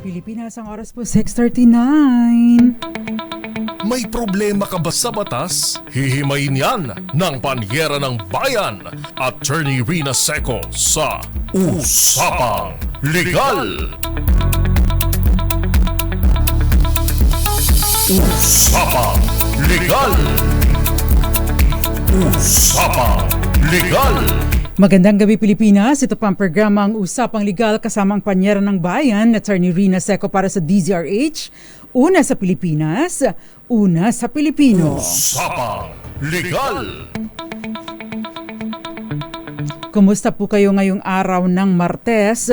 Pilipinas, ang oras po 6:39. May problema ka ba sa batas? Hihimayin yan ng Panyera ng Bayan, Attorney Rina Seco sa Usapang Legal. Usapang Legal. Usapang Legal. Magandang gabi Pilipinas, ito pa ang programang Usapang Legal kasama ang Panyera ng Bayan, Attorney Rina Seco para sa DZRH. Una sa Pilipinas, una sa Pilipino. Usapang Legal. Kumusta po kayo ngayong araw ng Martes?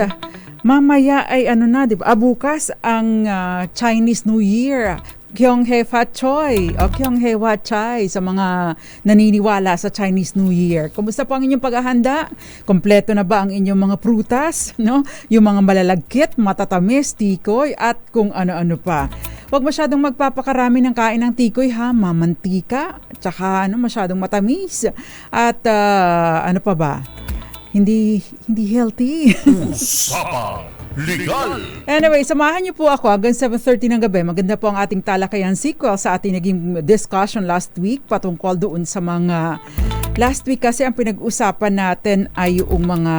Mamaya ay di ba? Bukas ang Chinese New Year. Kyonghae Fat Choi o Kyonghae Wat Chai sa mga naniniwala sa Chinese New Year. Kumusta po ang inyong paghahanda? Kompleto na ba ang inyong mga prutas? No? Yung mga malalagkit, matatamis, tikoy at kung ano-ano pa. Huwag masyadong magpapakarami ng kain ng tikoy ha, mamantika, tsaka masyadong matamis. At ano pa ba? Hindi healthy. Usapang Legal. Anyway, samahan niyo po ako hanggang 7:30 ng gabi. Maganda po ang ating talakayan sequel sa ating naging discussion last week patungkol doon sa mga last week kasi ang pinag-usapan natin ay yung mga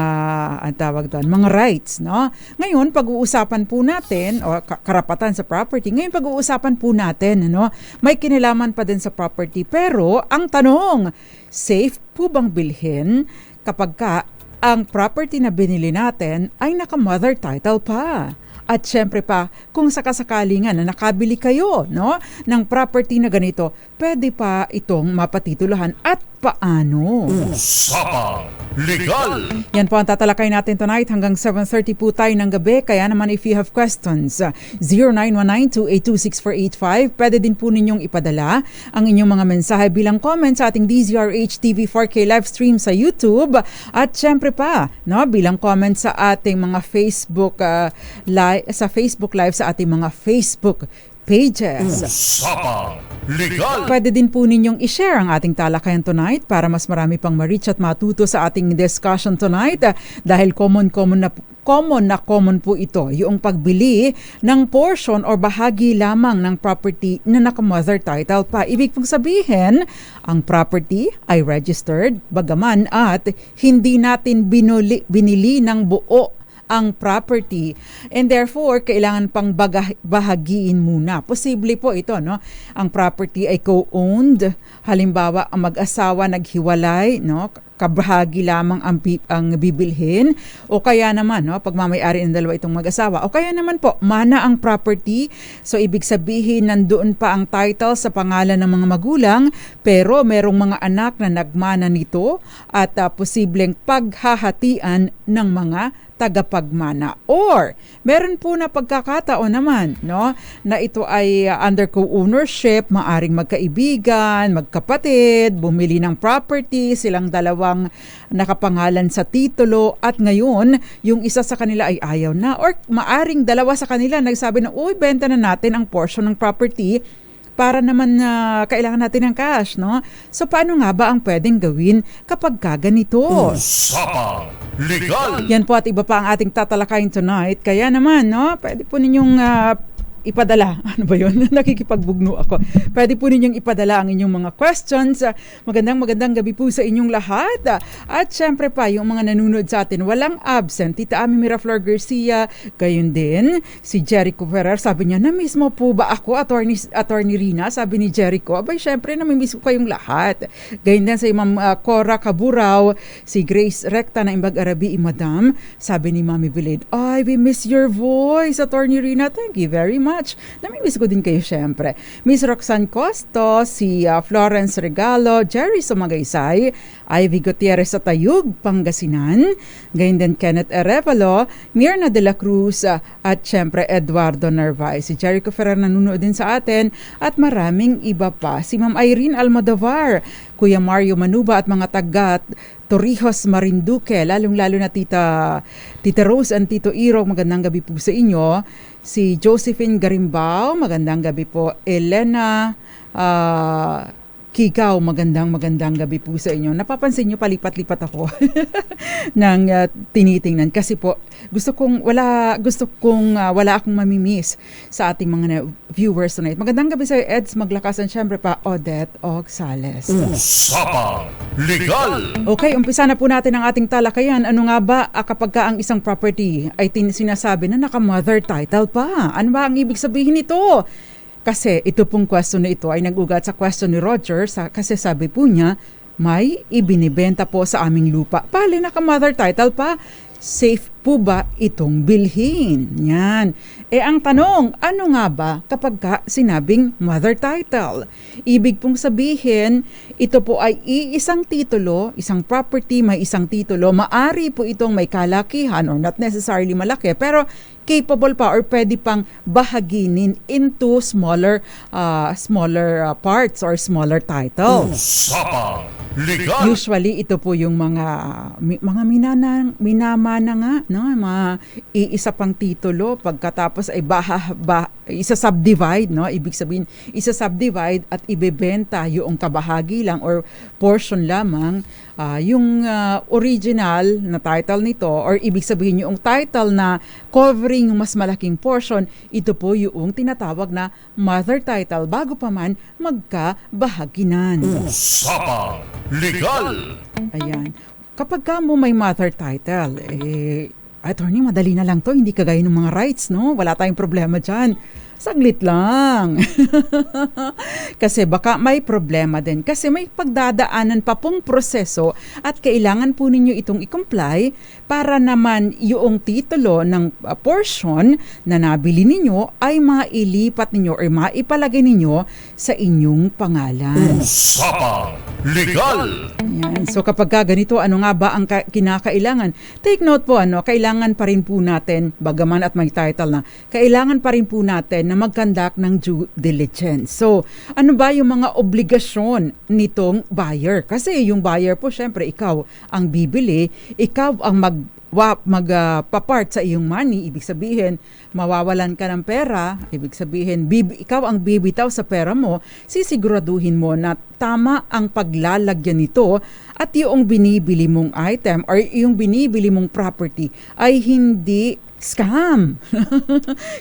mga rights, no? Ngayon pag-uusapan po natin o karapatan sa property. Ngayon pag-uusapan po natin, may kinalaman pa din sa property pero ang tanong, safe po bang bilhin kapag ang property na binili natin ay naka-mother title pa? At syempre pa, kung sakasakali nga na nakabili kayo ng property na ganito, pwede pa itong mapatituluhan at paano? Usapang Legal. Yan po ang tatalakay natin tonight hanggang 7:30 po tayo ng gabi. Kaya naman if you have questions, 0919-282-6485. Pwede din po ninyong ipadala ang inyong mga mensahe bilang comment sa ating DZRH TV 4K live stream sa YouTube. At syempre pa, bilang comment sa ating mga Facebook live sa ating mga Facebook pages. Usapang Legal. Pwede din po ninyong i-share ang ating talakayan tonight para mas marami pang ma-reach at matuto sa ating discussion tonight dahil common po ito, yung pagbili ng portion or bahagi lamang ng property na naka-mother title pa. Ibig pong sabihin, ang property ay registered bagaman at hindi natin binili ng buo ang property and therefore kailangan pang bahagiin muna. Posible po ito, ang property ay co-owned. Halimbawa, ang mag-asawa naghiwalay, kabahagi lamang ang bibilhin o kaya naman pagmamay-ari ng dalawa itong mag-asawa o kaya naman po mana ang property, so ibig sabihin nandoon pa ang title sa pangalan ng mga magulang pero merong mga anak na nagmana nito at posibleng paghahatian ng mga tagapagmana. Or meron po na pagkakataon naman na ito ay under co-ownership, maaring magkaibigan, magkapatid, bumili ng property, silang dalawang nakapangalan sa titulo at ngayon yung isa sa kanila ay ayaw na or maaring dalawa sa kanila nagsabi na benta na natin ang portion ng property para naman kailangan natin ng cash, So paano nga ba ang pwedeng gawin kapag ganito? Usapang Legal. Yan po at iba pa ang ating tatalakayin tonight. Kaya naman, pwede po ninyong ipadala. Ano ba yun? Nakikipagbugno ako. Pwede po ninyong ipadala ang inyong mga questions. Magandang gabi po sa inyong lahat. At syempre pa, yung mga nanonood sa atin, walang absent. Tita Ami Miraflor Garcia, gayon din. Si Jericho Ferrer, sabi niya, na-miss mo po ba ako, Attorney Rina? Sabi ni Jericho, abay syempre, na-miss ko kayong lahat. Gayon din sa Ma'am Cora Caburaw, si Grace Recta na Imbag Arabi, Madam. Sabi ni Mami Bilid, we miss your voice, Attorney Rina. Thank you very much. Namimiss ko din kayo syempre. Miss Roxanne Costo, si Florence Regalo, Jerry Sumagaysay, Ivy Gutierrez sa Tayug, Pangasinan, gayon din Kenneth Arevalo, Mirna de la Cruz, at syempre Eduardo Narvaez. Si Jericho Ferrer nanonood din sa atin at maraming iba pa. Si Ma'am Irene Almodovar, Kuya Mario Manuba at mga taga Torrijos, Marinduque, lalong-lalo na Tita Rose and Tito Iro, magandang gabi po sa inyo. Si Josephine Garimbao, magandang gabi po. Elena Kikaw, magandang gabi po sa inyo. Napapansin nyo, palipat-lipat ako ng tinitingnan kasi po gusto kong wala akong mamimiss sa ating mga viewers tonight. Magandang gabi sa Eds Maglakas and syempre pa Odette Ogsales. Usapang Legal! Okay, umpisa na po natin ang ating talakayan. Ano nga ba kapag ka ang isang property ay sinasabi na naka-mother title pa? Ano ba ang ibig sabihin nito? Kasi ito pong question na ito ay nag-ugat sa question ni Roger kasi sabi po niya, may ibinibenta po sa aming lupa. Pali, naka-mother title pa. Safe po ba itong bilhin? Yan. Ang tanong, ano nga ba kapag ka sinabing mother title? Ibig pong sabihin, ito po ay isang titulo, isang property, may isang titulo. Maari po itong may kalakihan or not necessarily malaki, pero capable pa or pwede pang bahaginin into smaller parts or smaller titles. Usapang Legal! Usually ito po yung mga minamana nga, no, mga iisa pang titulo pagkatapos ay isa-subdivide, no, ibig sabihin isa-subdivide at ibebenta yung kabahagi lang or portion lamang. Yung original na title nito or ibig sabihin yung title na covering yung mas malaking portion, ito po yung tinatawag na mother title bago pa man magkabahaginan. Usapang Legal! Ayan. Kapag ka mo may mother title, attorney, madali na lang to, hindi kagaya ng mga rights, no? Wala tayong problema dyan. Saglit lang. Kasi baka may problema din. Kasi may pagdadaanan pa pong proseso at kailangan po ninyo itong i-comply para naman yung titulo ng portion na nabili ninyo ay mailipat ninyo or maipalagay ninyo sa inyong pangalan. Usapang Legal! Yan. So kapag ganito, ano nga ba ang kinakailangan? Take note po, kailangan pa rin po natin, bagaman at may title na, kailangan pa rin po natin na mag-conduct ng due diligence. So, ano ba yung mga obligasyon nitong buyer? Kasi yung buyer po, syempre, ikaw ang bibili, ikaw ang magpa-part sa iyong money, ibig sabihin, mawawalan ka ng pera, ibig sabihin, ikaw ang bibitaw sa pera mo, sisiguraduhin mo na tama ang paglalagyan nito at yung binibili mong item or yung binibili mong property ay hindi scam.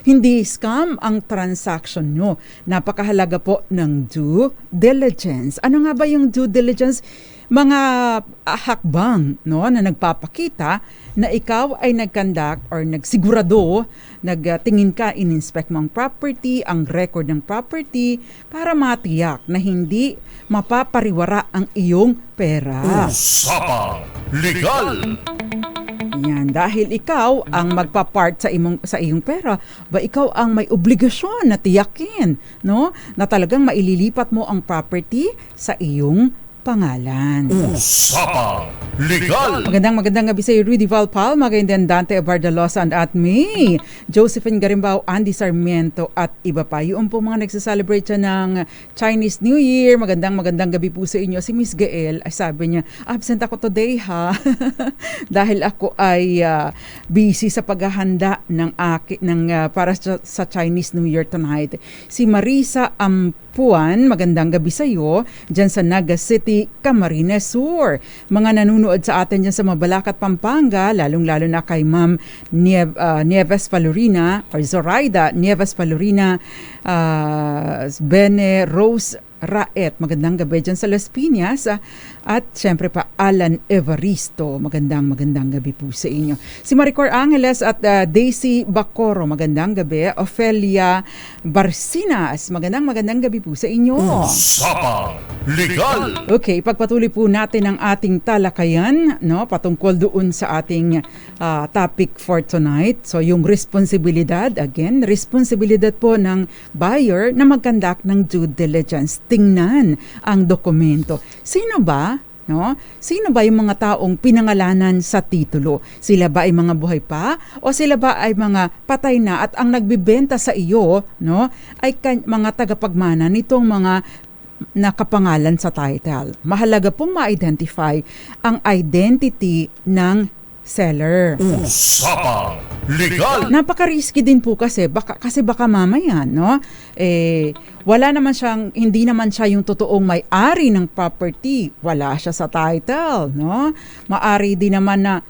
Hindi scam ang transaction nyo. Napakahalaga po ng due diligence. Ano nga ba yung due diligence? Mga hakbang, no, na nagpapakita na ikaw ay nag-conduct or nagsigurado, nagtingin ka, in-inspect mo ang property, ang record ng property, para matiyak na hindi mapapariwara ang iyong pera. Usapang Legal! Yan, dahil ikaw ang magpa-part sa iyong pera, ba ikaw ang may obligasyon na tiyakin, no, na talagang maililipat mo ang property sa iyong pangalan. Usapang Legal! Magandang gabi sa iyo, Rudy Valpal, magandang Dante Abardalosa at me, Josephine Garimbao, Andy Sarmiento at iba pa. Yung po mga nagsaselebrate siya ng Chinese New Year. Magandang gabi po sa inyo. Si Miss Gael, ay sabi niya, absent ako today ha. Dahil ako ay busy sa paghahanda para sa Chinese New Year tonight. Si Marisa Puan, magandang gabi sa iyo, dyan sa Naga City, Camarines Sur. Mga nanunood sa atin dyan sa Mabalacat, Pampanga, lalong-lalo na kay Ma'am Nieves Palorina, or Zoraida Nieves Palorina, Bene Rose Raet, magandang gabi dyan sa Las Piñas, at syempre pa Alan Evaristo, magandang gabi po sa inyo. Si Maricor Angeles at Daisy Bacoro, magandang gabi. Ofelia Barcinas, magandang gabi po sa inyo. Usapang Legal! Okay, pagpatuloy po natin ang ating talakayan, no, patungkol doon sa ating topic for tonight. So yung responsibilidad po ng buyer na mag-conduct ng due diligence. Tingnan ang dokumento. Sino ba yung mga taong pinangalanan sa titulo? Sila ba ay mga buhay pa o sila ba ay mga patay na at ang nagbibenta sa iyo, no, ay mga tagapagmana nitong mga nakapangalan sa title? Mahalaga pong ma-identify ang identity ng seller. Usapang Legal. Napaka-risky din po kasi baka mamaya, no? Wala naman siyang, hindi naman siya yung totoong may-ari ng property. Wala siya sa title, no? Maari din naman na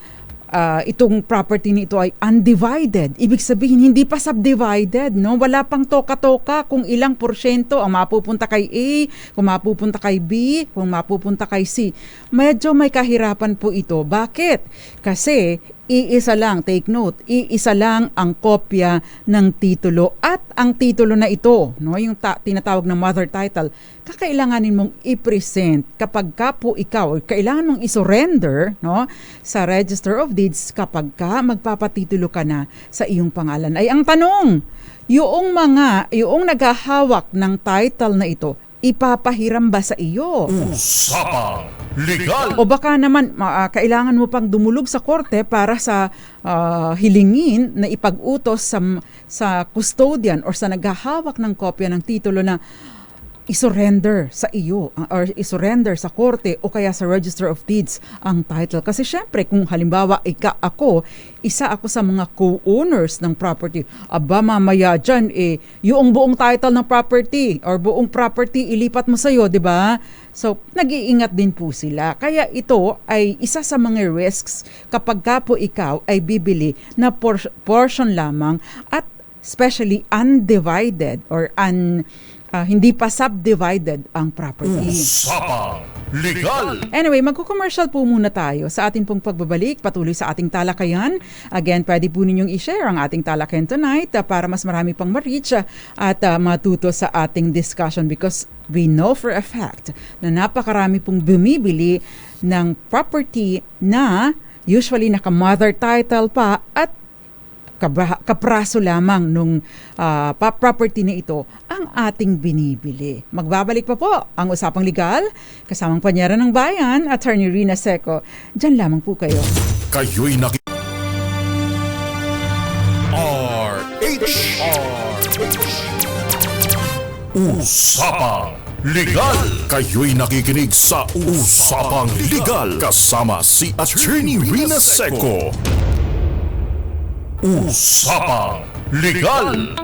itong property nito ay undivided. Ibig sabihin, hindi pa subdivided, no? Wala pang toka-toka kung ilang porsyento ang mapupunta kay A, kung mapupunta kay B, kung mapupunta kay C. Medyo may kahirapan po ito. Bakit? Kasi iisa lang, take note, iisa lang ang kopya ng titulo at ang titulo na ito, no, yung tinatawag na mother title, kakailanganin mong i-present kapag ka po ikaw, kailangan mong i-surrender, no, sa Register of Deeds kapag ka magpapatitulo ka na sa iyong pangalan. Ay ang tanong, yung naghahawak ng title na ito, ipapahiram ba sa iyo? Usapang Legal. O baka naman kailangan mo pang dumulog sa korte para sa hilingin na ipag-utos sa custodian or sa naghahawak ng kopya ng titulo na isurrender sa iyo or isurrender sa korte o kaya sa Register of Deeds ang title. Kasi syempre kung halimbawa isa ako sa mga co-owners ng property, mamaya dyan yung buong title ng property or buong property ilipat mo sa iyo, di ba? So, nag-iingat din po sila. Kaya ito ay isa sa mga risks kapag ka po ikaw ay bibili na portion lamang at especially undivided or hindi pa subdivided ang property. Usapang Legal. Anyway, magko-commercial po muna tayo sa ating pong pagbabalik patuloy sa ating talakayan. Again, pwede po ninyong i-share ang ating talakayan tonight para mas marami pang ma-reach at matuto sa ating discussion because we know for a fact na napakarami pong bumibili ng property na usually naka-mother title pa at kapraso lamang nung property na ito ang ating binibili. Magbabalik pa po ang Usapang Legal kasamang Panyera ng Bayan, Attorney Rina Seco. Diyan lamang po kayo. Kayo'y Usapang Legal. Kayo'y nakikinig sa Usapang Legal kasama si Attorney Rina Seco. Usapang Legal.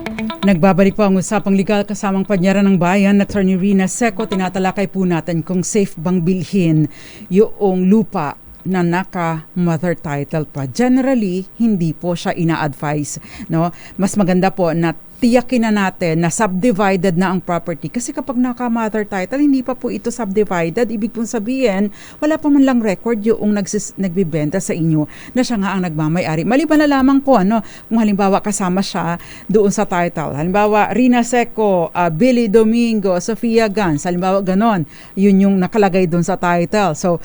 Nagbabalik po ang Usapang Legal kasamang Panyera ng Bayan, Attorney Rina Seco. Tinatalakay po natin kung safe bang bilhin yung lupa na naka-mother title pa. Generally, hindi po siya ina-advise, no? Mas maganda po na tiyakin na natin na subdivided na ang property. Kasi kapag naka-mother title, hindi pa po ito subdivided. Ibig pong sabihin, wala pa man lang record yung nagbibenta sa inyo na siya nga ang nagmamay-ari. Maliban na lamang po, kung halimbawa kasama siya doon sa title. Halimbawa, Rina Seco, Billy Domingo, Sofia Gans, halimbawa ganon. Yun yung nakalagay doon sa title. So,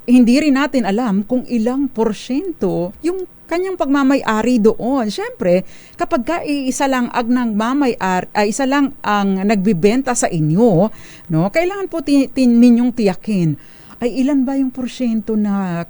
hindi rin natin alam kung ilang porsyento yung kanyang pagmamay-ari doon. Siyempre, kapag isa lang ang nagmamay-ari, isa lang ang nagbibenta sa inyo, no, kailangan po ninyong tiyakin ay ilan ba yung porsyento na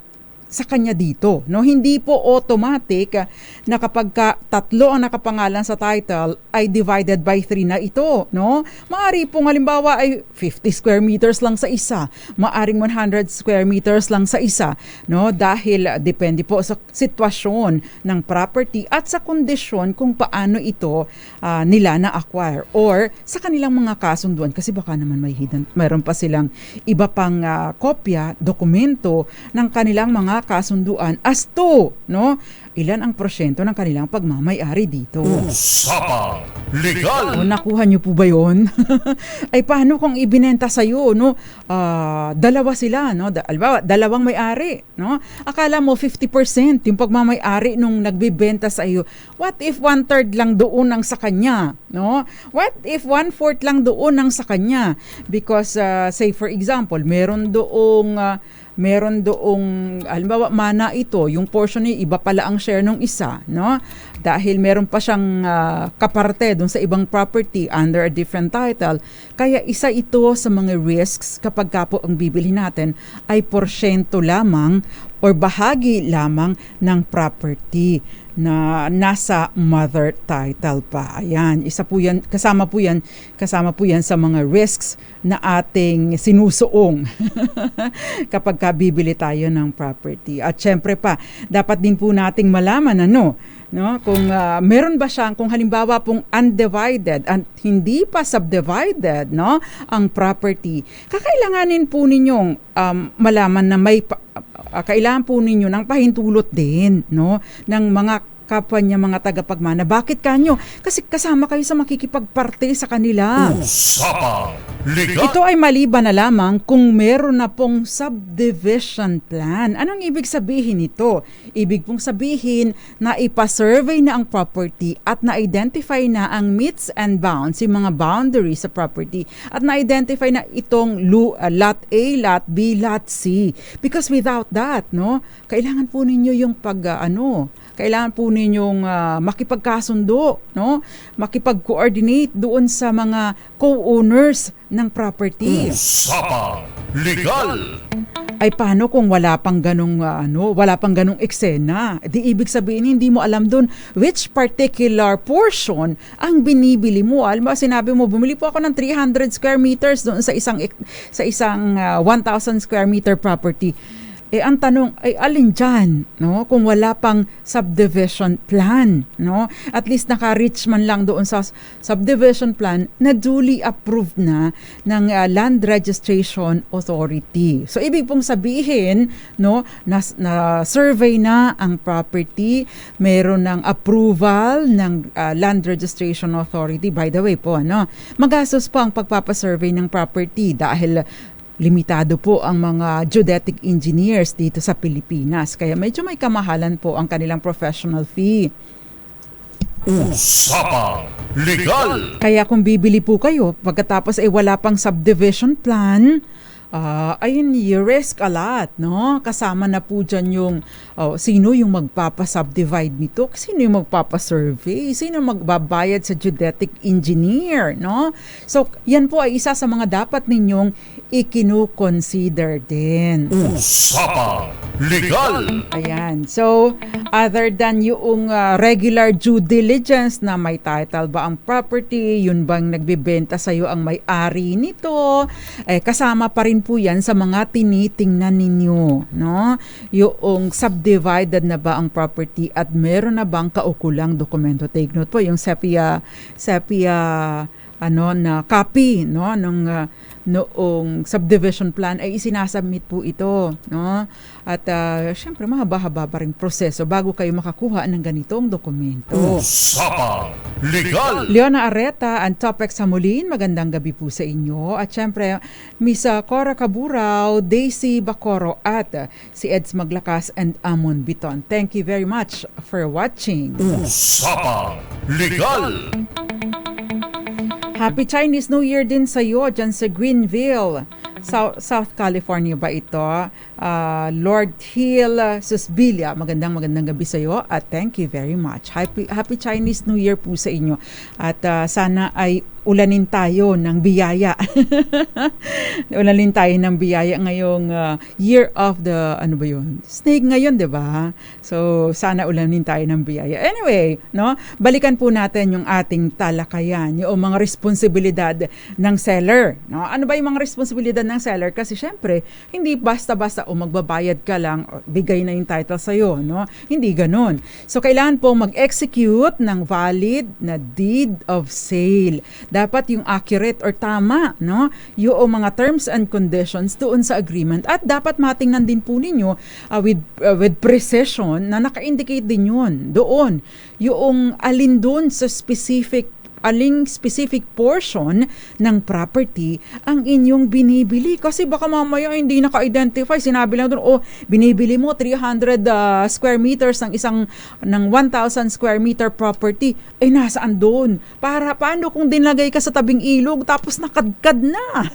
sa kanya dito, no? Hindi po automatic na kapag tatlo ang nakapangalan sa title ay divided by 3 na ito, no? Maari pong halimbawa ay 50 square meters lang sa isa, maaring 100 square meters lang sa isa, no? Dahil depende po sa sitwasyon ng property at sa kondisyon kung paano ito nila na-acquire or sa kanilang mga kasunduan kasi baka naman mayroon pa silang iba pang kopya, dokumento ng kanilang mga kasunduan as to, no, ilan ang porsyento ng kanilang pagmamay-ari dito. Usapang Legal. O, nakuha niyo po ba yun? Ay paano kung ibinenta sa iyo, no? Dalawa sila, no? Dalawang may-ari, no? Akala mo 50% yung pagmamay-ari nung nagbebenta sa iyo. What if 1/3 lang doon ang sa kanya, no? What if 1/4 lang doon ang sa kanya? Because say for example, meron doong halimbawa mana ito, yung portion niya iba pala ang share ng isa, no? Dahil meron pa siyang kaparte doon sa ibang property under a different title. Kaya isa ito sa mga risks kapag po ang bibili natin ay porsyento lamang or bahagi lamang ng property na nasa mother title pa. Ayan, isa po yan, kasama po yan sa mga risks na ating sinusuong kapag bibili tayo ng property. At syempre pa, dapat din po nating malaman kung meron ba siyang, kung halimbawa pong undivided at hindi pa subdivided ang property, kakailanganin po ninyong malaman na kailangan po ninyo ng pahintulot din ng mga kapwa niya, mga tagapagmana. Bakit kanyo? Kasi kasama kayo sa makikipagparte sa kanila. Usapang Legal. Ito ay maliban na lamang kung meron na pong subdivision plan. Anong ibig sabihin nito? Ibig pong sabihin na ipa-survey na ang property at na-identify na ang meets and bounds, yung mga boundaries sa property, at na-identify na itong lot A, lot B, lot C. Because without that, kailangan po ninyo yung kailangan po ninyong makipagkasundo, makipag-coordinate doon sa mga co-owners ng property. Usapang Legal. Ay paano kung wala pang ganung eksena? Di ibig sabihin hindi mo alam doon which particular portion ang binibili mo. Alam mo, sinabi mo bumili po ako ng 300 square meters doon sa isang 1,000 square meter property. Ang tanong ay alin dyan, kung wala pang subdivision plan, At least naka-reach man lang doon sa subdivision plan na duly approved na ng Land Registration Authority. So ibig pong sabihin, na survey na ang property, meron ng approval ng Land Registration Authority. By the way po, magastos po ang pagpapasurvey ng property dahil limitado po ang mga geodetic engineers dito sa Pilipinas. Kaya medyo may kamahalan po ang kanilang professional fee. Usapang Legal. Kaya kung bibili po kayo, pagkatapos wala pang subdivision plan, ayun, you risk a lot, Kasama na po dyan yung sino yung magpapa-subdivide nito, sino yung magpapa-survey, sino magbabayad sa geodetic engineer, So, yan po ay isa sa mga dapat ninyong ikinu-consider din. Usapang Legal. Ayan. So, other than yung regular due diligence na may title ba ang property, yun bang nagbibenta sa'yo ang may-ari nito, kasama pa rin po yan sa mga tinitingnan ninyo, Yung subdivided na ba ang property at meron na bang kaukulang dokumento. Take note po, yung sepia na copy, noong subdivision plan ay isinasubmit po ito, At syempre mahaba-haba pa ring proseso bago kayo makakuha ng ganitong dokumento. Usapang Legal. Leona Areta and Topex Hamulin, magandang gabi po sa inyo. At syempre, Miss Cora Caburao, Daisy Bacoro at si Eds Maglakas and Amon Biton. Thank you very much for watching. Usapang Legal. Happy Chinese New Year din sa iyo dyan sa Greenville, South California ba ito? Lord Hill Susbilia, magandang gabi sa iyo at thank you very much. Happy Chinese New Year po sa inyo at sana ay ulanin tayo ng biyaya. Ulanin tayo ng biyaya ngayong year of the, snake ngayon, di ba? So, sana ulanin tayo ng biyaya. Anyway, balikan po natin yung ating talakayan, yung mga responsibilidad ng seller. Ano ba yung mga responsibilidad ng seller? Kasi syempre, hindi basta-basta magbabayad ka lang, bigay na yung title sa'yo. Hindi ganun. So, kailangan po mag-execute ng valid na deed of sale. Dapat yung accurate or tama, yung mga terms and conditions doon sa agreement at dapat matingnan din po ninyo with precision na naka-indicate din yun doon. Yung alin doon sa specific portion ng property ang inyong binibili. Kasi baka mamaya hindi naka-identify. Sinabi lang doon, binibili mo 300 square meters ng 1,000 square meter property. Nasaan doon? Paano kung dinlagay ka sa tabing ilog tapos nakadkad na?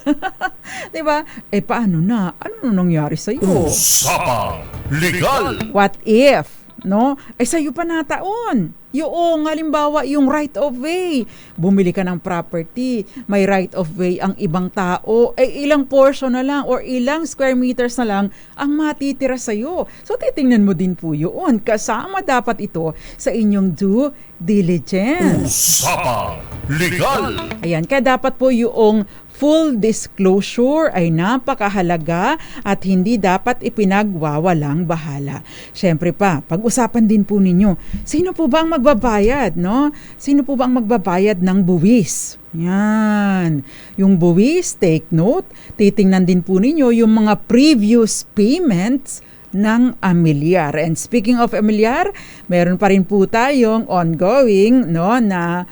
Diba? Paano na? Ano nangyari sa'yo? Usapang Legal. What if no? Ay sa'yo pa nataon. Yung halimbawa, yung right of way. Bumili ka ng property, may right of way ang ibang tao, ay ilang portion na lang or ilang square meters na lang ang matitira sa'yo. So titingnan mo din po yun. Kasama dapat ito sa inyong due diligence. Usapang Legal. Ayan, kaya dapat po yung full disclosure ay napakahalaga at hindi dapat ipinagwawalang bahala. Siyempre pa, pag-usapan din po ninyo, sino po ba ang magbabayad, no? Sino po ba ang magbabayad ng buwis? Yan. Yung buwis, take note, titingnan din po ninyo yung mga previous payments ng Amilyar. And speaking of Amilyar, meron pa rin po tayong ongoing na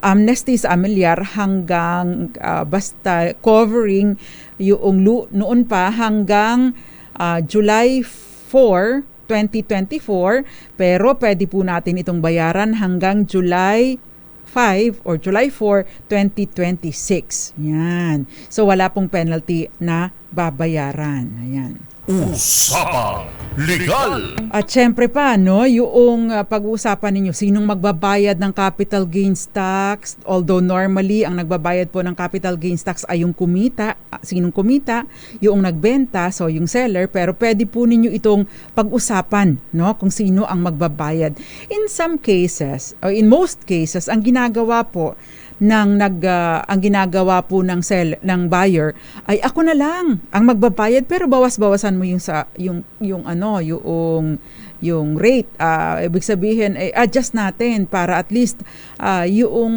amnesty sa Amilyar hanggang basta covering yung noon pa hanggang July 4, 2024, pero pwede po natin itong bayaran hanggang July 5 or July 4, 2026. Yan. So wala pong penalty na babayaran. Ayan. Usapang Legal. At syempre pa, yung pag-uusapan ninyo, sinong magbabayad ng capital gains tax? Although normally, ang nagbabayad po ng capital gains tax ay yung kumita. Sinong kumita? Yung nagbenta, so yung seller. Pero pwede po ninyo itong pag-usapan, kung sino ang magbabayad. In some cases, or in most cases, ang ginagawa po ang ginagawa po ng buyer ay ako na lang ang magbabayad pero bawas-bawasan mo yung rate, ibig sabihin ay adjust natin para at least yung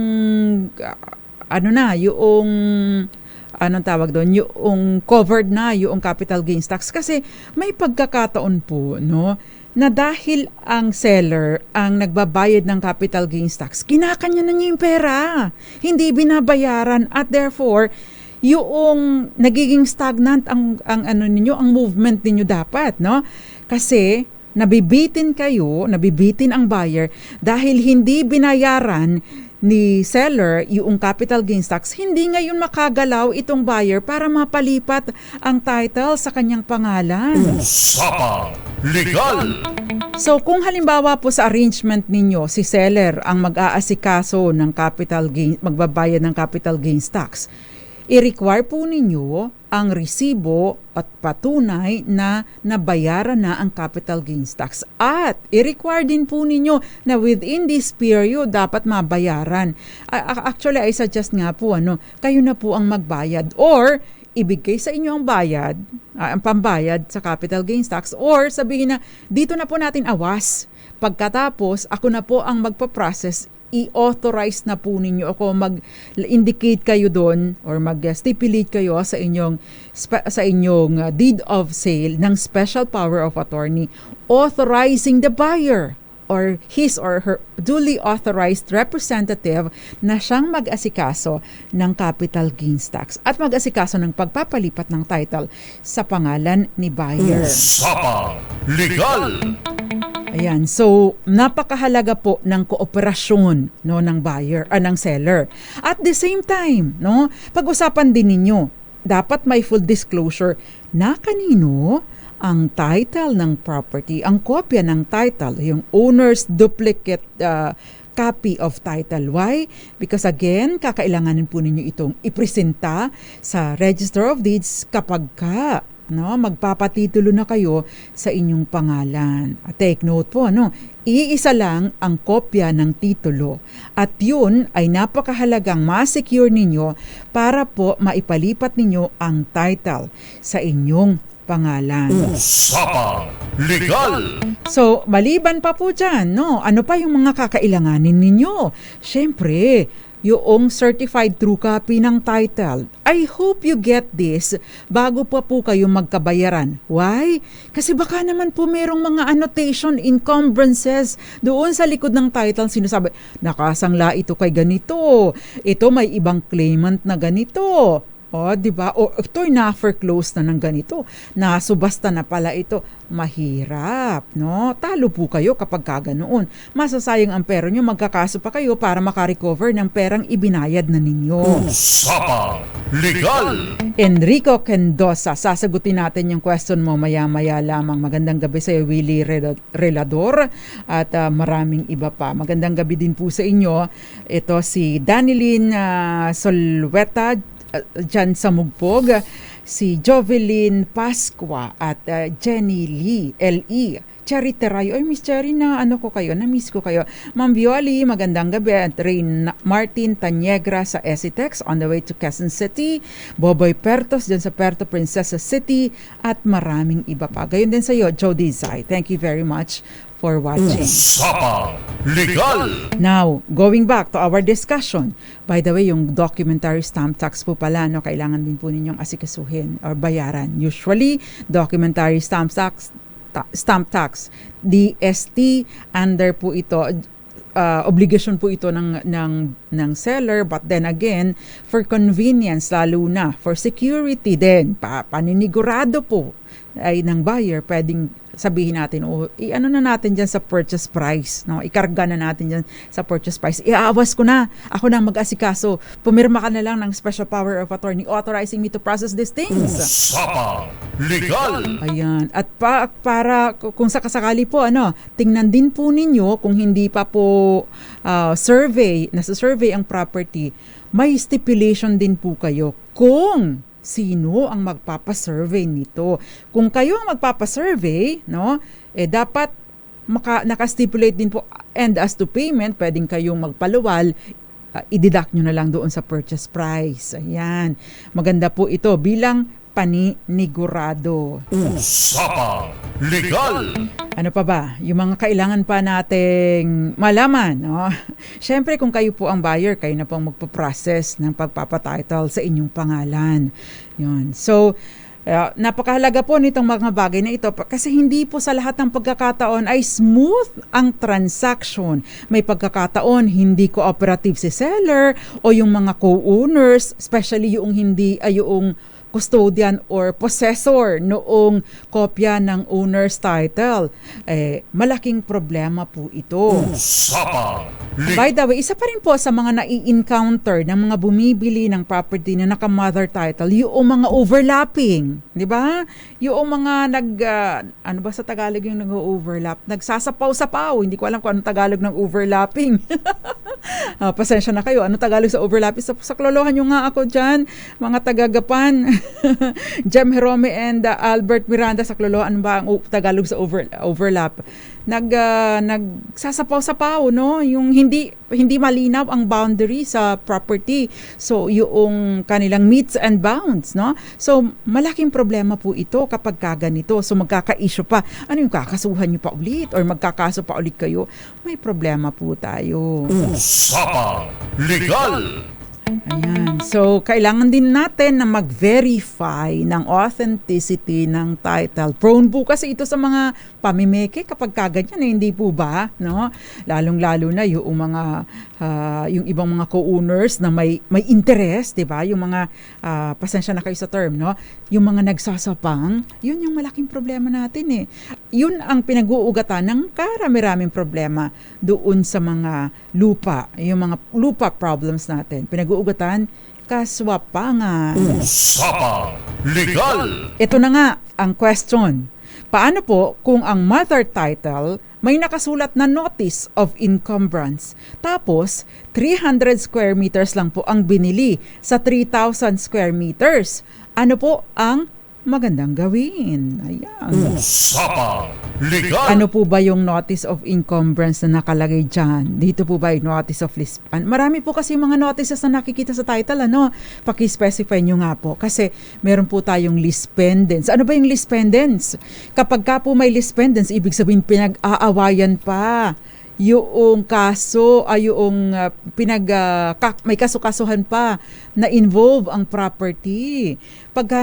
covered na yung capital gains tax kasi may pagkakataon po na dahil ang seller ang nagbabayad ng capital gains tax, kinakanya na niya yung pera, hindi binabayaran at therefore yung nagiging stagnant ang movement ninyo dapat, Kasi nabibitin ang buyer dahil hindi binayaran ni seller yung capital gains tax, hindi ngayon makagalaw itong buyer para mapalipat ang title sa kanyang pangalan. Usapang Legal. So kung halimbawa po sa arrangement ninyo, si seller ang mag-aasikaso ng capital gain, magbabayad ng capital gains tax, i-require po ninyo ang resibo at patunay na nabayaran na ang capital gains tax. At i-require din po ninyo na within this period dapat mabayaran. Actually, I suggest nga po, kayo na po ang magbayad or ibigay sa inyo ang bayad, ang pambayad sa capital gains tax or sabihin na dito na po natin awas. Pagkatapos, ako na po ang magpa-process, i-authorize na po ninyo ako, mag-indicate kayo doon or mag-stipulate kayo sa inyong deed of sale ng special power of attorney authorizing the buyer or his or her duly authorized representative na siyang mag-asikaso ng capital gains tax at mag-asikaso ng pagpapalipat ng title sa pangalan ni buyer. Usapang Legal. Ayan, so napakahalaga po ng kooperasyon ng buyer ng seller. At the same time, pag-usapan din ninyo, dapat may full disclosure na kanino ang title ng property, ang kopya ng title, yung owner's duplicate copy of title. Why? Because again, kakailanganin po ninyo itong ipresenta sa Register of Deeds kapag magpapatitulo na kayo sa inyong pangalan. Take note po, iisa lang ang kopya ng titulo at yun ay napakahalagang ma-secure ninyo para po maipalipat ninyo ang title sa inyong pangalan. Usapang Legal. So, maliban pa po dyan, ano pa yung mga kakailanganin ninyo? Siyempre, yung certified true copy ng title. I hope you get this bago pa po kayo magkabayaran. Why? Kasi baka naman po merong mga annotation, encumbrances doon sa likod ng title. Sinasabi, nakasangla ito kay ganito. Ito may ibang claimant na ganito. O, di ba? O, ito'y na-foreclose na ng ganito. Nasubasta na pala ito. Mahirap, no? Talo po kayo kapag kaganoon. Masasayang ang pera nyo, magkakaso pa kayo para makarecover ng perang ibinayad na ninyo. Usapang Legal! Enrico Kendosa, sasagutin natin yung question mo maya-maya lamang. Magandang gabi sa iyo, Willie Relador, at maraming iba pa. Magandang gabi din po sa inyo. Ito si Danilyn Solweta, dyan sa Mugpog, si Jovelyn Pasqua at Jenny Lee, L.E. Cherry Terayo. Ay, Miss Cherry, na-miss ko kayo. Ma'am Violi, magandang gabi. At Rain Martin Tanyegra sa Esitex on the way to Quezon City. Boboy Pertos dyan sa Puerto Princesa City. At maraming iba pa. Gayon din sa iyo, Jody Zai. Thank you very much for watching. Usapang Legal! Now, going back to our discussion. By the way, yung documentary stamp tax po pala, no, kailangan din po ninyong asikasuhin or bayaran. Usually, documentary stamp tax, DST, under po ito, obligation po ito ng seller, but then again, for convenience, lalo na, for security din, paninigurado po ay ng buyer, pwedeng sabihin natin, i-ano na natin dyan sa purchase price, no? Ikarga na natin dyan sa purchase price. Iaawas ko na, ako na mag-asikaso. Pumirma ka na lang ng special power of attorney authorizing me to process these things. Usapang Legal! Ayan. At para kung sakasakali po, tingnan din po ninyo kung hindi pa po nasa survey ang property, may stipulation din po kayo kung sino ang magpapasurvey nito. Kung kayo ang magpapasurvey, no, dapat naka-stipulate din po, and as to payment, pwedeng kayong magpaluwal, i-deduct nyo na lang doon sa purchase price. Ayan. Maganda po ito bilang paninigurado. Usapang Legal! Ano pa ba? Yung mga kailangan pa nating malaman. No? Siyempre, kung kayo po ang buyer, kayo na po ang magpaprocess ng pagpapatitle sa inyong pangalan. Yun. So, napakahalaga po nitong mga bagay na ito kasi hindi po sa lahat ng pagkakataon ay smooth ang transaction. May pagkakataon hindi cooperative si seller o yung mga co-owners, especially yung yung custodian or possessor noong kopya ng owner's title. Malaking problema po ito. Usapang Legal! By the way, isa pa rin po sa mga nai-encounter ng mga bumibili ng property na naka-mother title, yung mga overlapping. Di ba? Yung mga ano ba sa Tagalog yung nag-overlap? Nagsasapaw-sapaw. Hindi ko alam kung anong Tagalog ng overlapping. Pasensya na kayo. Ano Tagalog sa overlapping? Saklolohan nyo nga ako dyan, mga taga-Gapan. Jem Jerome and Albert Miranda, saklolohan ba ang Tagalog sa overlap? Nagsasapaw-sapaw, no? Yung hindi malinaw ang boundary sa property. So, yung kanilang meets and bounds, no? So, malaking problema po ito kapag kaganito. So, magkaka-issue pa. Ano yung kakasuhan nyo pa ulit? Or magkakaso pa ulit kayo? May problema po tayo. Usapang Legal! Ayan. So, kailangan din natin na mag-verify ng authenticity ng title. Prone po kasi ito sa mga pamimeke kapag kaganyan, hindi po ba? No? Lalong-lalo na yung mga yung ibang mga co-owners na may interest, 'di ba? Yung mga pasensya na kayo sa term, no? Yung mga nagsasapang, yun yung malaking problema natin eh. Yun ang pinag-uugatan ng karami-raming problema doon sa mga lupa, yung mga lupa problems natin. Pinag-uugatan kaswapangan. Usapang Legal! Ito na nga ang question. Paano po kung ang mother title may nakasulat na notice of encumbrance, tapos 300 square meters lang po ang binili sa 3,000 square meters? Ano po ang magandang gawin? Ayan. Usapang Legal! Ano po ba yung notice of encumbrance na nakalagay dyan? Dito po ba yung notice of list? Marami po kasi mga notices na nakikita sa title, Paki-specify nyo nga po. Kasi meron po tayong list pendants. Ano ba yung list pendants? Kapag ka po may list pendants, ibig sabihin pinag-aawayan pa yung kaso ay yung may kaso-kasuhan pa na involve ang property. Pagka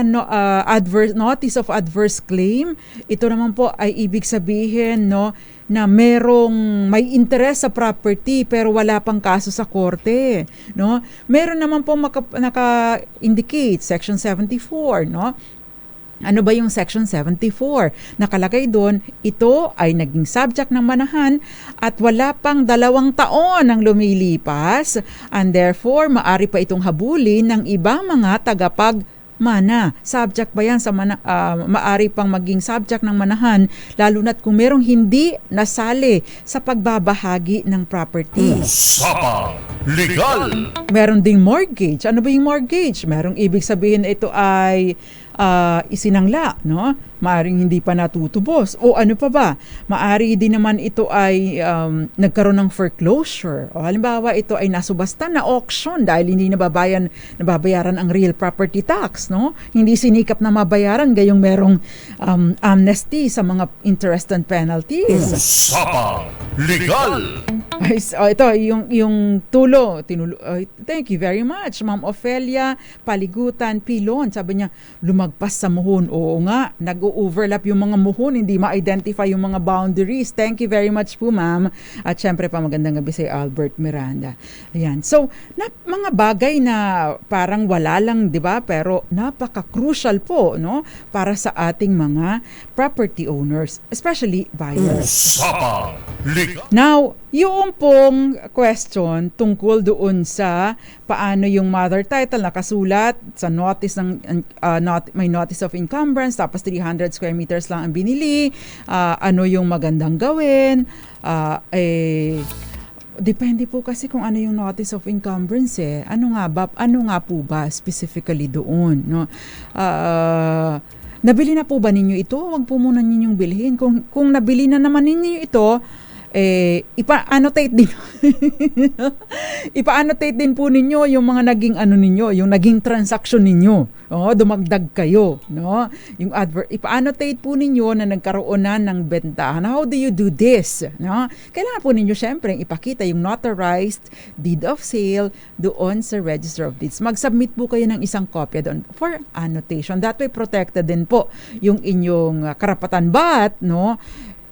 notice of adverse claim, ito naman po ay ibig sabihin na may interest sa property pero wala pang kaso sa korte, no? Meron naman po naka-indicate section 74, no? Ano ba yung section 74? Nakalagay doon, ito ay naging subject ng manahan at wala pang 2 taon ang lumilipas and therefore maari pa itong habulin ng ibang mga tagapagmana. Subject ba yan sa maari pang maging subject ng manahan lalo na't kung merong hindi nasali sa pagbabahagi ng property. Usapang Legal! Meron ding mortgage. Ano ba yung mortgage? Merong ibig sabihin na ito ay isinangla, no? Maaring hindi pa natutubos. O ano pa ba? Maari din naman ito ay nagkaroon ng foreclosure. O halimbawa, ito ay nasubasta na auction dahil hindi nababayaran ang real property tax, no? Hindi sinikap na mabayaran gayong merong amnesty sa mga interest and penalties. Usapang Legal! Ito, yung tulo. Thank you very much, Ma'am Ofelia Paligutan Pilon. Sabi niya, lumagpas sa muhon. Oo nga, nag-overlap yung mga muhon, hindi ma-identify yung mga boundaries. Thank you very much po, ma'am. At syempre pa, magandang gabi si Albert Miranda. Ayan. So, mga bagay na parang wala lang, di ba? Pero napaka-crucial po, no? Para sa ating mga property owners, especially buyers. Usapang Legal! Now, yung pong question tungkol doon sa paano yung mother title nakasulat sa notice ng may notice of encumbrance tapos 300 square meters lang ang binili, ano yung magandang gawin, depende po kasi kung ano yung notice of encumbrance eh. Ano nga po ba specifically doon, no? Nabili na po ba ninyo ito? Huwag po muna ninyong bilhin. Kung nabili na naman ninyo ito, ipa-annotate din ipa-annotate din po ninyo yung mga naging yung naging transaction ninyo. Dumagdag kayo, no? Yung ipa-annotate po ninyo na nagkaroon na ng benta. How do you do this? No? Kailangan po ninyo syempre ipakita yung notarized deed of sale doon sa Register of Deeds. Mag-submit po kayo ng isang kopya doon for annotation. That way protected din po yung inyong karapatan. But, no,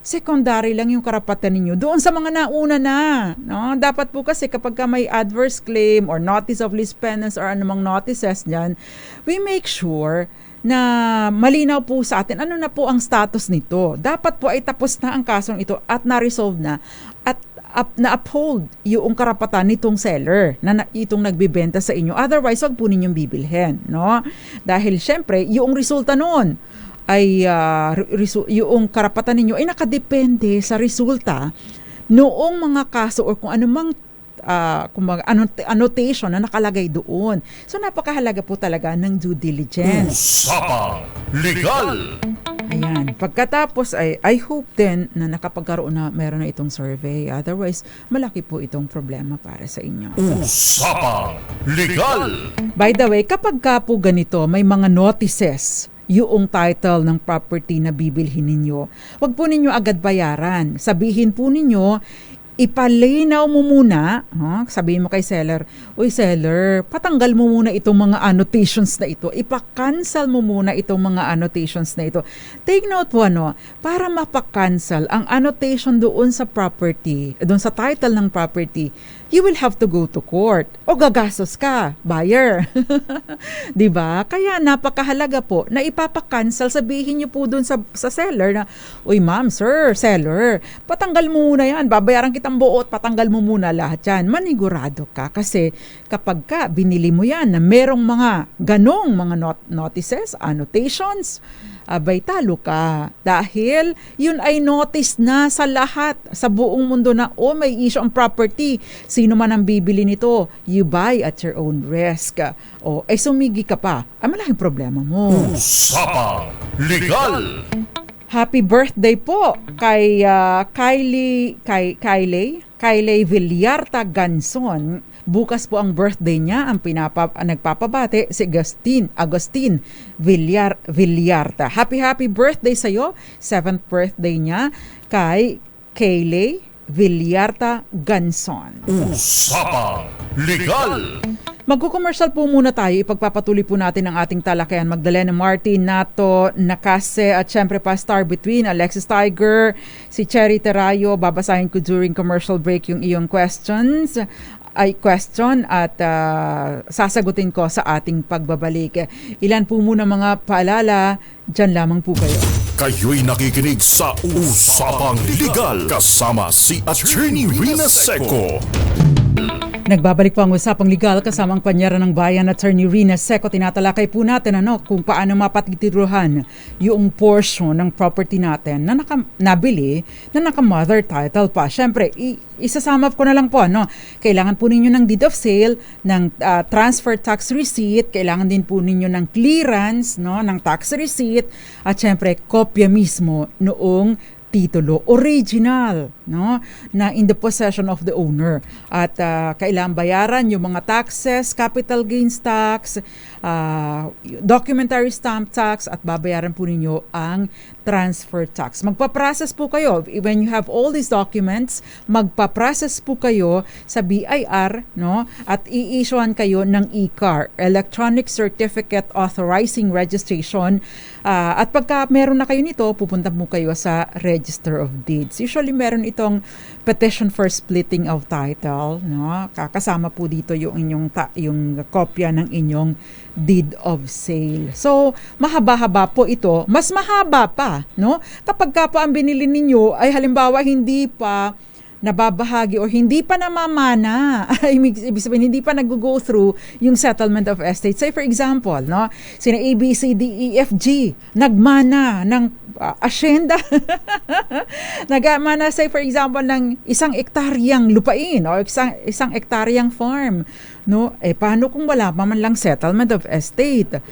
secondary lang yung karapatan ninyo doon sa mga nauna na. No? Dapat po kasi kapag may adverse claim or notice of lease penance or anumang notices dyan, we make sure na malinaw po sa atin ano na po ang status nito. Dapat po ay tapos na ang kasong ito at na-resolve na at na-uphold yung karapatan nitong seller na itong nagbibenta sa inyo. Otherwise, wag po ninyong bibilhin. No? Dahil syempre, yung resulta noon ay yung karapatan ninyo ay nakadepende sa resulta noong mga kaso o kung anumang annotation na nakalagay doon. So napakahalaga po talaga ng due diligence. Usapang Legal! Ayan. Pagkatapos I hope din na nakapagkaroon na meron na itong survey. Otherwise, malaki po itong problema para sa inyo. Usapang Legal! By the way, kapag ka po ganito, may mga notices yung title ng property na bibilhin ninyo, wag po ninyo agad bayaran. Sabihin po ninyo, ipalinaw mo muna, sabihin mo kay seller, uy seller, patanggal mo muna itong mga annotations na ito, ipa-cancel mo muna itong mga annotations na ito. Take note po, para mapa-cancel ang annotation doon sa property, doon sa title ng property, you will have to go to court o gagastos ka, buyer. Diba? Kaya napakahalaga po na ipapa-cancel, sabihin niyo po doon sa seller na, uy ma'am, sir, seller, patanggal mo muna yan, babayaran kitang buot, patanggal mo muna lahat yan. Manigurado ka kasi kapag ka binili mo yan na merong mga ganong mga notices, annotations, abay talo ka. Dahil yun ay notice na sa lahat, sa buong mundo na, may issue ang property. Sino man ang bibili nito, you buy at your own risk. Sumigi ka pa, malaking problema mo. Usapang Legal! Happy birthday po kay Kylie Villarta Ganson. Bukas po ang birthday niya, ang nagpapabate si Agustin Villarta. Happy birthday sa iyo. 7th birthday niya kay Kylie Villarta Ganson. Usapang Legal. Magko-commercial po muna tayo. Ipagpapatuloy po natin ang ating talakayan. Magdalena Martin, Nato, Nakase at syempre pa Star Between, Alexis Tiger, si Cherry Terayo. Babasahin ko during commercial break yung iyong question at sasagutin ko sa ating pagbabalik. Ilan po muna mga paalala, dyan lamang po kayo. Kayo'y nakikinig sa Usapang Legal kasama si Attorney Rina Seco. Nagbabalik po ang Usapang Legal kasama ang Panyera ng Bayan, Attorney Rina Seco. Tinatalakay po natin kung paano mapatitiruhan yung portion ng property natin na nabili na naka-mother title pa. Siyempre, isasama ko na lang po. Kailangan po ninyo ng deed of sale, ng transfer tax receipt, kailangan din po ninyo ng clearance ng tax receipt, at siyempre, kopya mismo noong titulo original na in the possession of the owner, at kailangan bayaran yung mga taxes, capital gains tax, documentary stamp tax, at babayaran po ninyo ang transfer tax. Magpa-process po kayo when you have all these documents. Magpa-process po kayo sa BIR at i-issuean kayo ng ECAR, Electronic Certificate Authorizing Registration, at pagka meron na kayo nito, pupunta po kayo sa Register of Deeds. Usually meron itong petition for splitting of title, kasama po dito yung inyong yung kopya ng inyong deed of sale. So, mahaba-haba po ito. Mas mahaba pa, kapag ka pa ang binili ninyo ay halimbawa hindi pa nababahagi or hindi pa namamana, ibig sabihin hindi pa nag-go through yung settlement of estate. Say for example, sina A, B, C, D, E, F, G, nagmana ng asyenda. Nagmana, say for example, ng 1 hektaryang lupain o 1 hektaryang farm. Paano kung wala pa man lang settlement of estate?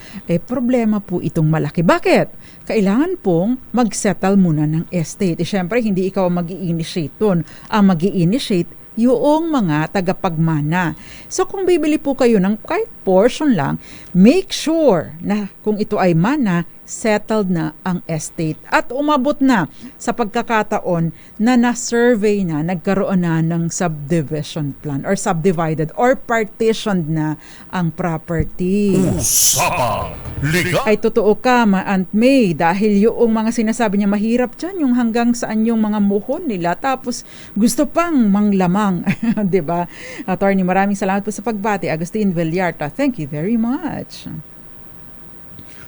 Problema po itong malaki. Bakit? Kailangan pong mag-settle muna ng estate. Siyempre, hindi ikaw mag-i-initiate dun. Ang mag-i-initiate yung mga tagapagmana. So kung bibili po kayo ng kahit portion lang, make sure na kung ito ay mana, settled na ang estate at umabot na sa pagkakataon na na-survey na, nagkaroon na ng subdivision plan or subdivided or partitioned na ang property. Usapang Legal. Ay totoo ka, Aunt May, dahil yung mga sinasabi niya mahirap dyan, yung hanggang saan yung mga muhon nila, tapos gusto pang manglamang. Diba? Attorney, maraming salamat po sa pagbati. Agustin Villarta, thank you very much.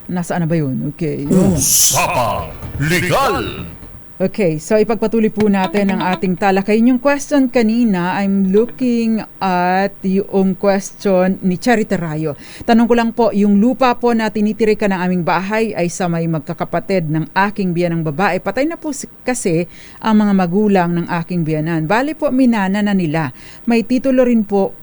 Nasaan na ba yun? Okay. Usapang Legal. Okay, so ipagpatuloy po natin ang ating talakayin. Yung question kanina, I'm looking at yung question ni Cherry Terayo. Tanong ko lang po, yung lupa po na tinitirikan ng aming bahay ay sa may magkakapatid ng aking biyanang babae. Patay na po kasi ang mga magulang ng aking biyanan. Bali po, minana na nila. May titulo rin po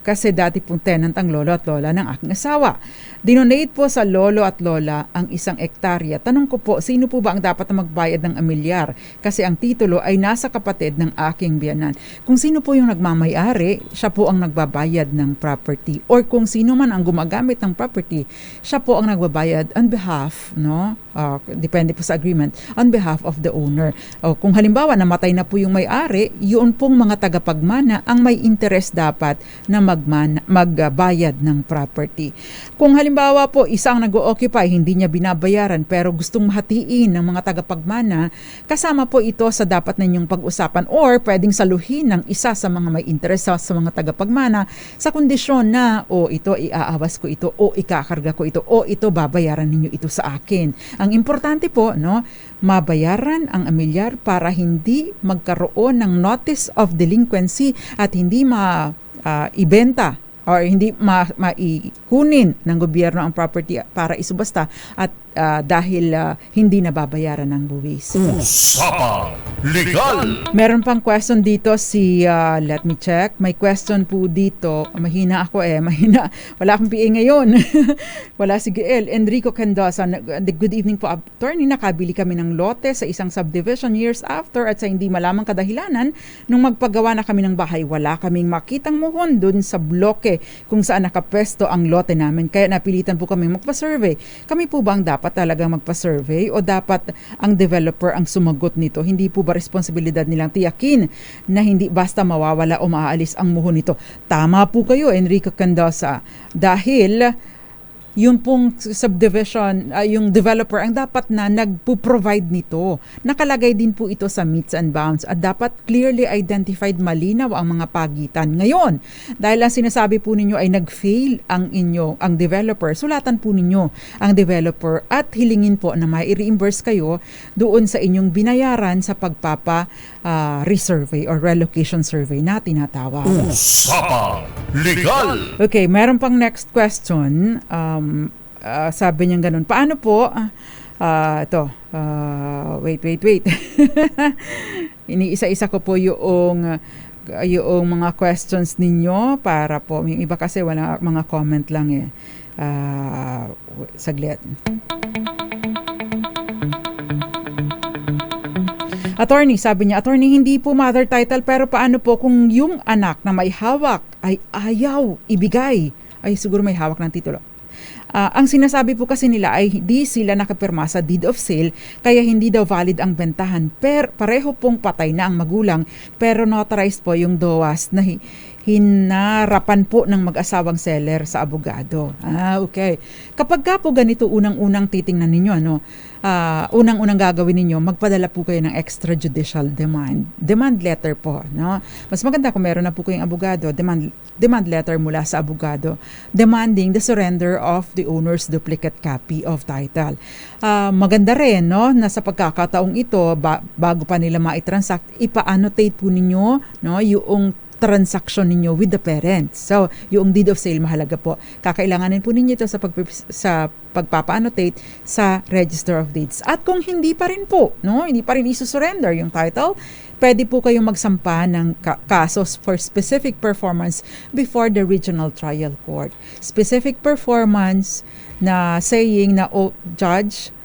kasi dati pong tenant ang lolo at lola ng aking asawa. Dinonate po sa lolo at lola ang 1 hektarya. Tanong ko po, sino po ba ang dapat na magbayad ng amilyar? Kasi ang titulo ay nasa kapatid ng aking biyanan. Kung sino po yung nagmamayari, siya po ang nagbabayad ng property. Or kung sino man ang gumagamit ng property, siya po ang nagbabayad on behalf, depende po sa agreement, on behalf of the owner. O kung halimbawa namatay na po yung may-ari, yun pong mga tagapagmana ang may interest dapat na magbayad ng property. Kung halimbawa po isang nag-o-occupy, hindi niya binabayaran pero gustong mahatiin ng mga tagapagmana, kasama po ito sa dapat ninyong pag-usapan or pwedeng saluhin ng isa sa mga may interest sa mga tagapagmana sa kondisyon na ito iaawas ko ito o ikakarga ko ito o ito babayaran ninyo ito sa akin. Ang importante po, mabayaran ang amilyar para hindi magkaroon ng notice of delinquency at hindi ibenta or hindi maikunin ng gobyerno ang property para isubasta at dahil hindi nababayaran ng buwis. Usapang Legal. Meron pang question dito let me check. May question po dito. Mahina ako mahina. Wala akong PA ngayon. Wala si Gael. Enrico Candosa. Good evening po, attorney. Nakabili kami ng lote sa isang subdivision years after at sa hindi malamang kadahilanan nung magpagawa na kami ng bahay. Wala kaming makitang muhon dun sa bloke kung saan nakapwesto ang lote namin. Kaya napilitan po kami magpa-survey. Kami po ba ang dapat talagang magpa-survey o dapat ang developer ang sumagot nito? Hindi po ba responsibilidad nilang tiyakin na hindi basta mawawala o maaalis ang muho nito. Tama po kayo, Enrico Candosa, dahil yung pong subdivision, yung developer ang dapat na nagpo-provide nito. Nakalagay din po ito sa meets and bounds at dapat clearly identified, malinaw ang mga pagitan. Ngayon, dahil ang sinasabi po ninyo ay nag-fail ang developer, sulatan po ninyo ang developer at hilingin po na mai-reimburse kayo doon sa inyong binayaran sa resurvey or relocation survey na tinatawag. Usapang Legal! Okay, meron pang next question. Sabi niya ganun. Paano po? Wait. Iniisa-isa ko po yung mga questions ninyo para po. Yung iba kasi wala mga comment lang eh. Saglit. Attorney, sabi niya, attorney, hindi po mother title pero paano po kung yung anak na may hawak ay ayaw ibigay? Ay siguro may hawak ng titulo. Ang sinasabi po kasi nila ay di sila nakapirma sa deed of sale kaya hindi daw valid ang bentahan. Pareho pong patay na ang magulang pero notarized po yung DOAS na hinarapan po ng mag-asawang seller sa abogado. Okay. Kapag ka po ganito unang-unang titingnan ninyo, unang-unang gagawin ninyo, magpadala po kayo ng extrajudicial demand. Demand letter po, no? Mas maganda kung meron na po kayong abogado, demand letter mula sa abogado demanding the surrender of the owner's duplicate copy of title. Maganda rin, no, na sa pagkakataong ito, bago pa nila ma-transact, ipa-annotate po ninyo, no, yung transaction ninyo with the parents. So, yung deed of sale mahalaga po. Kakailanganin po ninyo ito sa pagpapa-annotate sa Register of Deeds. At kung hindi pa rin po, no, hindi pa rin isu-surrender yung title, pwede po kayong magsampa ng kasos for specific performance before the regional trial court. Specific performance na saying na, judge,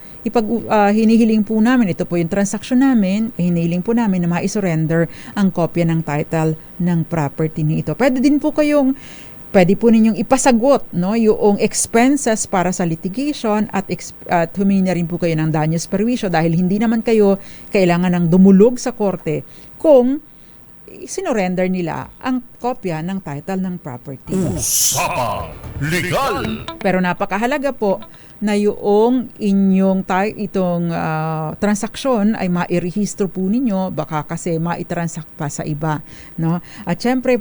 hinihiling po namin, ito po yung transaction namin, hinihiling po namin na ma-surrender ang kopya ng title ng property nito. Pwede po ninyong ipasagot, no, yung expenses para sa litigation at humingi na rin po kayo ng danyos perwisyo dahil hindi naman kayo kailangan ng dumulog sa korte kung sinorender nila ang kopya ng title ng property. Usapang Legal! Pero napakahalaga po na yung inyong transaksyon ay mairehistro po ninyo, baka kasi maitransact pa sa iba, no? At syempre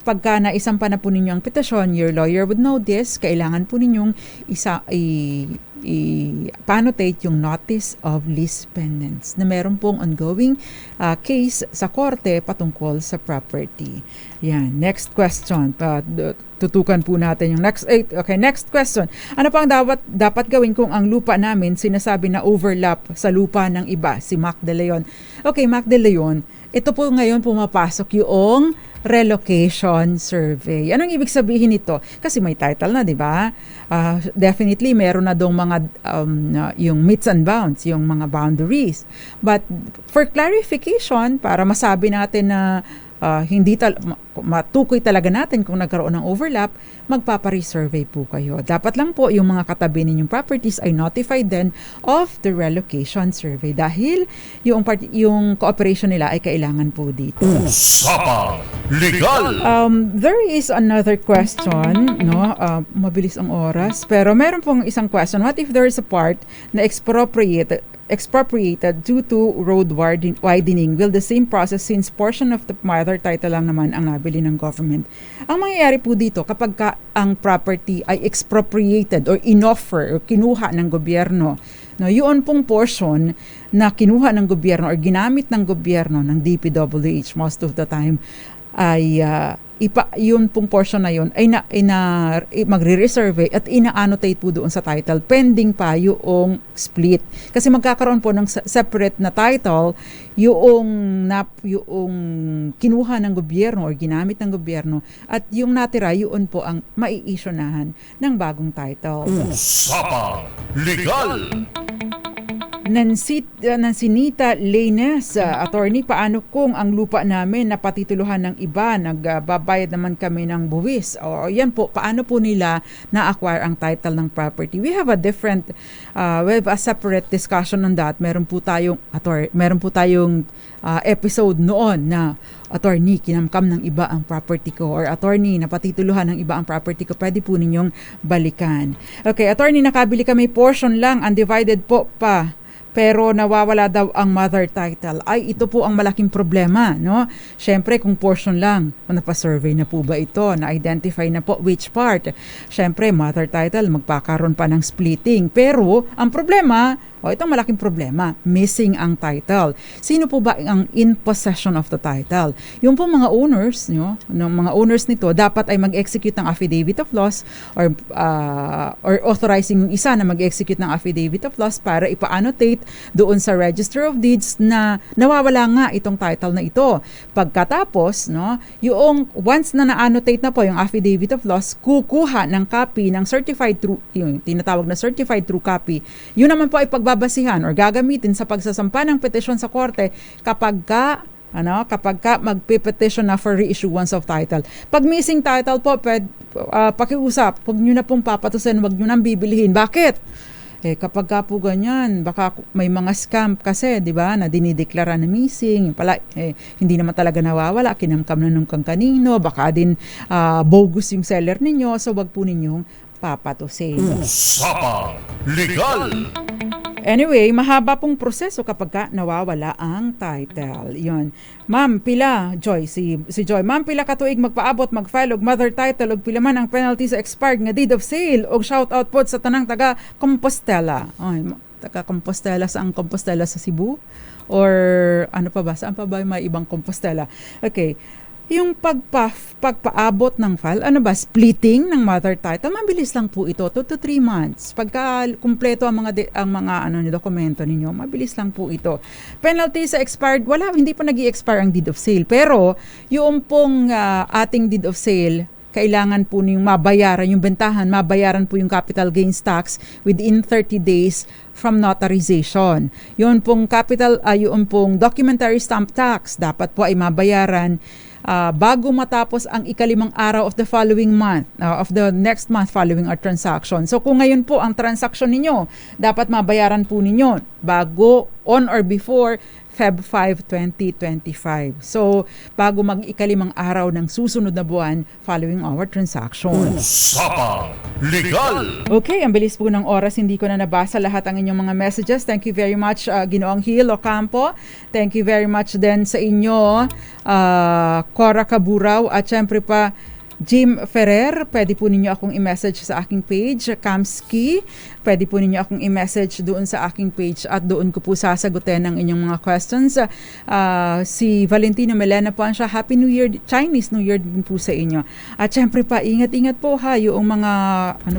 pagka naisampa na po ninyo ang petisyon, your lawyer would know this, kailangan po ninyong i-annotate yung notice of lease pendants na meron pong ongoing case sa korte patungkol sa property. Yan, next question. Tutukan po natin yung next question. Ano pang dapat gawin kung ang lupa namin sinasabi na overlap sa lupa ng iba? Si Mac De Leon. Okay, Mac De Leon, ito po ngayon pumapasok yung relocation survey. Anong ibig sabihin nito? Kasi may title na, di ba? Definitely, meron na dong mga yung meets and bounds, yung mga boundaries. But for clarification, para masabi natin na matukoy talaga natin kung nagkaroon ng overlap, magpapa-resurvey po kayo. Dapat lang po yung mga katabi ninyong properties ay notified then of the relocation survey dahil yung cooperation nila ay kailangan po dito. Usapang Legal! There is another question, no? Mabilis ang oras, pero meron pong isang question. What if there is a part na expropriated due to road widening? Will the same process since portion of the mother title lang naman ang nabili ng government? Ang mangyayari po dito kapag ang property ay expropriated or inoffer o kinuha ng gobyerno, no, yun pong portion na kinuha ng gobyerno or ginamit ng gobyerno ng DPWH most of the time ay yun pong portion na yun ay magre-resurvey at ina-annotate po doon sa title pending pa yung split. Kasi magkakaroon po ng separate na title yung kinuha ng gobyerno or ginamit ng gobyerno at yung natira yun po ang mai-issuehan ng bagong title. Usapang Legal! Nansinita Lanes, attorney, paano kung ang lupa namin napatituluhan ng iba, nagbabayad naman kami ng buwis? O yan po, paano po nila na-acquire ang title ng property? We have a separate discussion on that. Meron po tayong episode noon na attorney, kinamkam ng iba ang property ko, or attorney, napatituluhan ng iba ang property ko, pwede po ninyong balikan. Okay, attorney, nakabili kami portion lang, undivided po pa, pero nawawala daw ang mother title. Ay, ito po ang malaking problema, no? Syempre, kung portion lang, napasurvey na po ba ito? Na-identify na po which part? Syempre, mother title, magpakaroon pa ng splitting. Pero, ang problema, itong malaking problema, missing ang title. Sino po ba ang in possession of the title? Yung po mga owners, mga owners nito, dapat ay mag-execute ng affidavit of loss or authorizing yung isa na mag-execute ng affidavit of loss para ipa-annotate doon sa Register of Deeds na nawawala nga itong title na ito. Pagkatapos, yung once na na-annotate na po yung affidavit of loss, kukuha ng copy ng certified true, yung tinatawag na certified true copy. Yun naman po ay pagbabasihan or gagamitin sa pagsasampa ng petisyon sa korte kapag ka magpe-petition na for reissuance of title. Pag missing title po, pakiusap, huwag nyo na pong papatusin, huwag nyo nang bibilihin. Bakit? Kapag ka po ganyan, baka may mga scam kasi, di ba, na dinideklara na missing, pala, hindi naman talaga nawawala, kinamkam na nung kanino, baka din bogus yung seller ninyo, so wag po ninyong papatusin. Usapang Legal! Anyway, mahaba pong proseso kapag ka nawawala ang title. Yun. Ma'am, pila, Joy, si Joy. Ma'am, pila katuig magpaabot, mag-file og mother title og pila man ang penalty sa expired nga deed of sale og shout out po sa tanang taga Compostela. Ay, taga Compostela, saan Compostela sa Cebu? Or ano pa ba? Saan pa ba may ibang Compostela? Okay. Yung pagpaabot ng file, splitting ng mother title, mabilis lang po ito, 2 to 3 months. Pagka kumpleto ang mga dokumento ninyo, mabilis lang po ito. Penalty sa expired, hindi pa nag-i-expire ang deed of sale. Pero yung pong ating deed of sale, kailangan po niyong mabayaran yung bentahan, mabayaran po yung capital gains tax within 30 days from notarization. Yun pong yung pong documentary stamp tax, dapat po ay mabayaran bago matapos ang ikalimang araw of the following month, of the next month following our transaction. So kung ngayon po ang transaction ninyo, dapat mabayaran po ninyo bago, on or before Feb 5, 2025. So, bago mag-ikalimang araw ng susunod na buwan following our transaction. Usapang Legal! Okay, ang bilis po ng oras. Hindi ko na nabasa lahat ang inyong mga messages. Thank you very much, Ginoong Hil Ocampo. Thank you very much din sa inyo, Cora Caburaw. At syempre pa, Jim Ferrer, pwede po ninyo akong i-message sa aking page, Kamski. Pwede po ninyo akong i-message doon sa aking page at doon ko po sasagutin ang inyong mga questions. Si Valentino Melena po siya, Happy New Year, Chinese New Year din po sa inyo. At syempre pa, ingat-ingat po yung mga,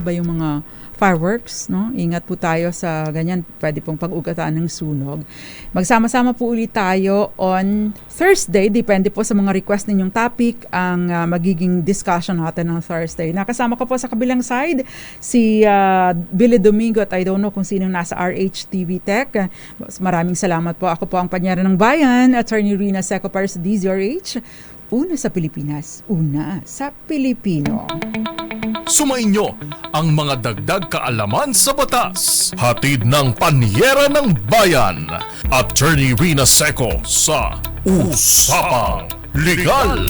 yung mga fireworks, no? Ingat po tayo sa ganyan, pwede pong pag-ugatan ng sunog. Magsama-sama po ulit tayo on Thursday, depende po sa mga request ninyong topic, ang magiging discussion natin on Thursday. Nakasama ko po sa kabilang side, si Billy Domingo at I don't know kung sino nasa RHTV Tech. Maraming salamat po. Ako po ang Panyera ng Bayan, Attorney Rina Seco para sa DZRH. Una sa Pilipinas, una sa Pilipino. Sumainyo ang mga dagdag kaalaman sa batas. Hatid ng Panyera ng Bayan, Attorney Rina Seco sa Usapang Legal.